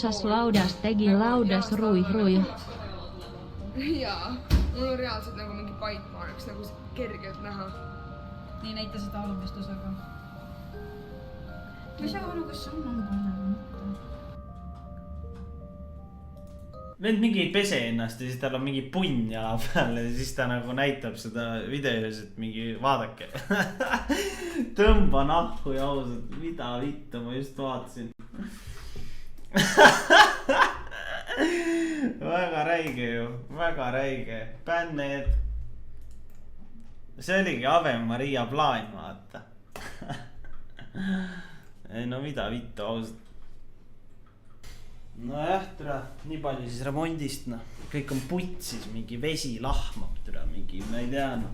pussas laudas, tegi laudas rui. Jaa, mul on reaalselt nagu mingi paikmaa üks nagu kergelt näha. Nii näita seda alumistusega. Ma ei saa aru, kas on palju. Vend mingi ei pese ennast ja siis tal on mingi punn jala peal ja siis ta nagu näitab seda videos, et mingi vaadake. Tõmba nahku ja ausalt, mida vittu, ma just vaatasin. Väga räige ju, väga räige. Bänned. See oligi Ave Maria plaan, vaata. Ei no mida vittu, ausalt. No jah, türa, nii palju siis remondist, no. Kõik on putsis, mingi vesi lahmab, türa, mingi, ma ei tea, no.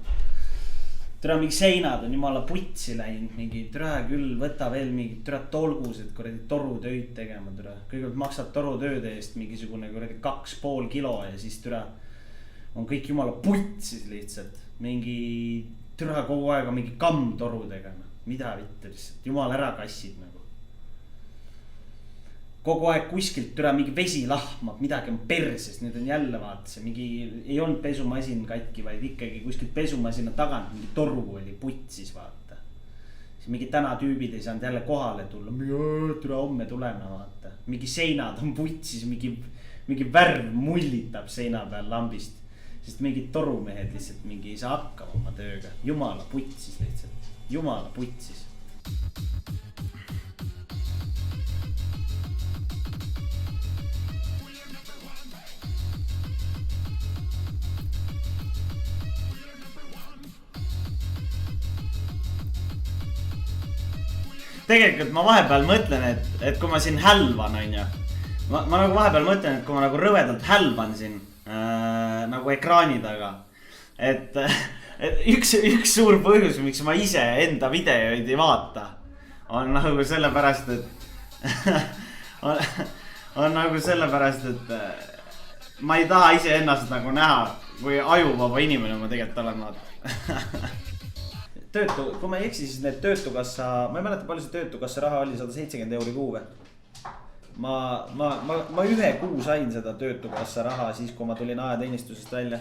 Türa, mingi seinad on jumala putsi läinud, mingi, türa küll võta veel mingi, türa tolgused, kuradi torutööd tegema, türa. Kõigepealt maksad torutööde eest mingisugune kuradi 2,5 kilo ja siis türa on kõik jumala putsis lihtsalt. Mingi, türa kogu aeg on mingi kammtorudega, no. Mida vittu lihtsalt, jumala ära kassid, nagu. Kogu aeg kuskilt türa mingi vesi lahmab, midagi on perses, nüüd on jälle vaata see mingi, ei olnud pesumasin katki, vaid ikkagi kuskilt pesumasina tagant mingi toru oli putsis, vaata. Siis mingi täna tüübid ei saanud jälle kohale tulla, türa homme tuleme, vaata. Mingi seinad on putsis, mingi värv mullitab seina peal lambist. Sest mingid torumehed lihtsalt mingi ei saa hakkama oma tööga. Jumala putsis lihtsalt, jumala putsis. Tegelikult ma vahepeal mõtlen, et kui ma siin hälvan, on ju. Ma nagu vahepeal mõtlen, et kui ma nagu rõvedalt hälvan siin nagu ekraani taga. Et üks suur põhjus, miks ma ise enda videoid ei vaata, on nagu sellepärast, et on nagu sellepärast, et ma ei taha ise ennast nagu näha, kui ajuvaba inimene ma tegelikult olen vaata. Kui ma ei eksi, siis need töötukassa, ma ei mäleta palju see töötukassa raha oli, 170 € kuu või. Ma ühe kuu sain seda töötukassa raha siis, kui ma tulin ajateenistusest välja.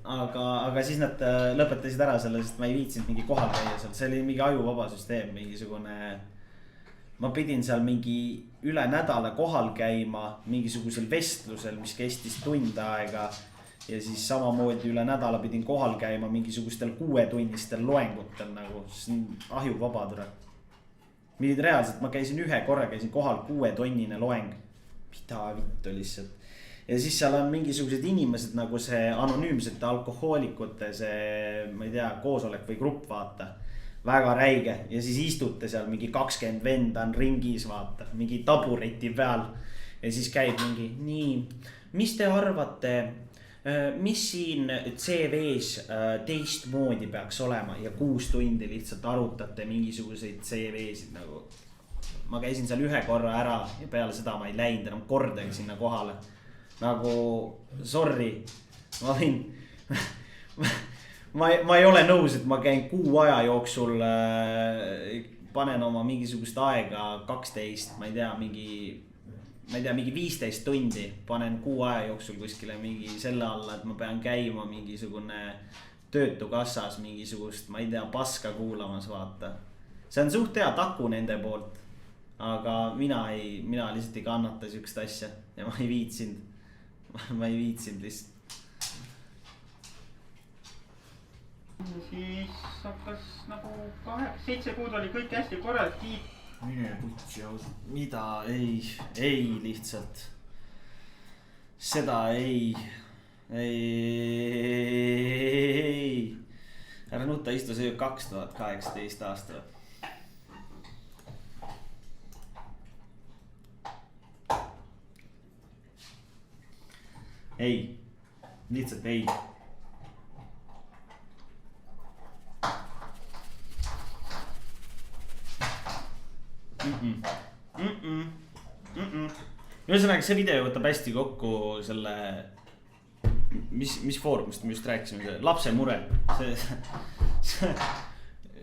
Aga siis nad lõpetasid ära selle, sest ma ei viitsinud mingi kohal käia seal. See oli mingi ajuvaba süsteem, mingisugune. Ma pidin seal mingi üle nädala kohal käima mingisugusel vestlusel, mis kestis tund aega. Ja siis samamoodi üle nädala pidin kohal käima mingisugustel 6-tunnistel loengutel nagu, see on ahjuvabadure. Mingid reaalselt, ma käisin ühe korra, käisin kohal 6-tunnine loeng. Mida vittu lihtsalt. Ja siis seal on mingisugused inimesed nagu see anonüümsete alkohoolikute, see, ma ei tea, koosolek või grupp vaata. Väga räige ja siis istute seal mingi 20 venda on ringis vaata, mingi tabureti peal. Ja siis käib mingi, nii, mis te arvate... Mis siin CV-s teistmoodi peaks olema ja 6 tundi lihtsalt arutate mingisuguseid CV-sid nagu. Ma käisin seal ühe korra ära ja peale seda ma ei läinud enam kordagi sinna kohale. Nagu, sorry, ma võin, ma ei ole nõus, et ma käin kuu aja jooksul, panen oma mingisugust aega 12, ma ei tea, mingi 15 tundi panen kuu aja jooksul kuskile mingi selle alla, et ma pean käima mingisugune töötukassas mingisugust, ma ei tea, paska kuulamas vaata. See on suht hea taku nende poolt, aga mina lihtsalt ei kannata sükst asja ja ma ei viitsinud lihtsalt. Siis hakkas nagu 7 kuud oli kõik hästi korralt kiit. Mine putsi ausalt, mida ei lihtsalt, seda ei, ära nuta istu, see 2018 aasta. Ei, lihtsalt ei. Ühesõnaga see video võtab hästi kokku selle, mis foorumist me just rääkisime, lapse mure.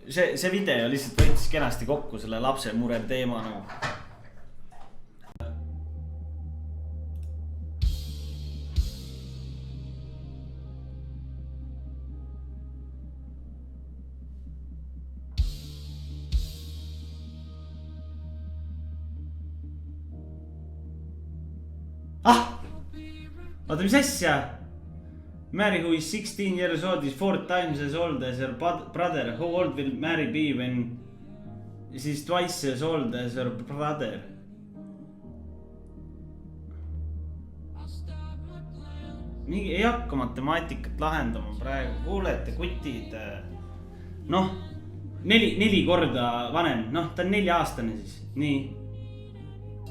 See video lihtsalt võttis kenasti kokku selle lapse mure teema nagu. Oota, mis asja? Mary who is 16 years old is 4 times as old as her brother. How old will Mary be when she is twice as old as her brother? Mingi ei hakka matemaatikat lahendama praegu, kuulete kutid. Noh, 4 korda vanem, noh, ta on 4-aastane siis, nii.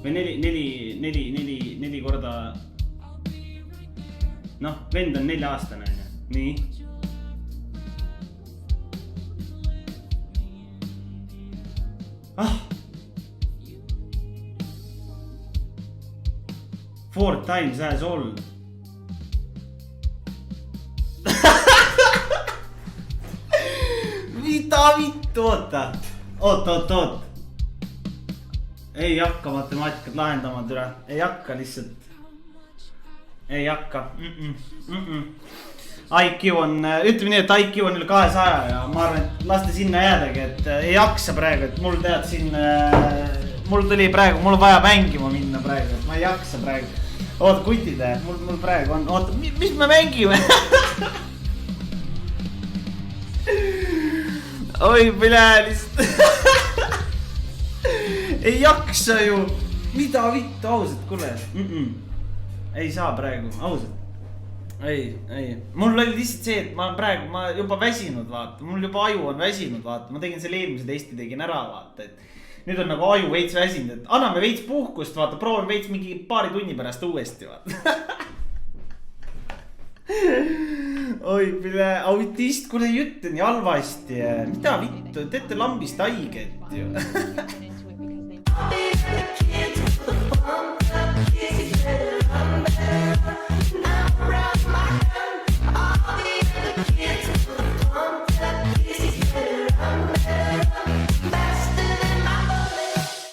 Või 4 korda, noh, vend on 4-aastane, nii. Four times as old. Mida vittu, oota. Ei hakka matemaatikat lahendama türa, ei hakka lihtsalt. Ei hakka. IQ on, ütleme nii, et IQ on üle 200 ja ma arvan, et laste sinna jäädagi, et ei jaksa praegu, et mul tead siin, mul tuli praegu, mul on vaja mängima minna praegu, et ma ei jaksa praegu. Oota, kutide, mul praegu on, oota, mis me mängime? Oi, lihtsalt. Ei jaksa ju. Mida vittu, ausalt, kuule. Ei saa praegu, ausalt. Ei. Mul oli lihtsalt see, et ma praegu, ma juba väsinud, vaata. Mul juba aju on väsinud, vaata. Ma tegin selle eelmise testi, tegin ära, vaata. Et nüüd on nagu aju veits väsinud, et anname veits puhkust, vaata. Proovin veits mingi paari tunni pärast uuesti, vaata. Oi, autist, kuule jutt on nii halvasti. Mida vittu, teete lambist haiget ju.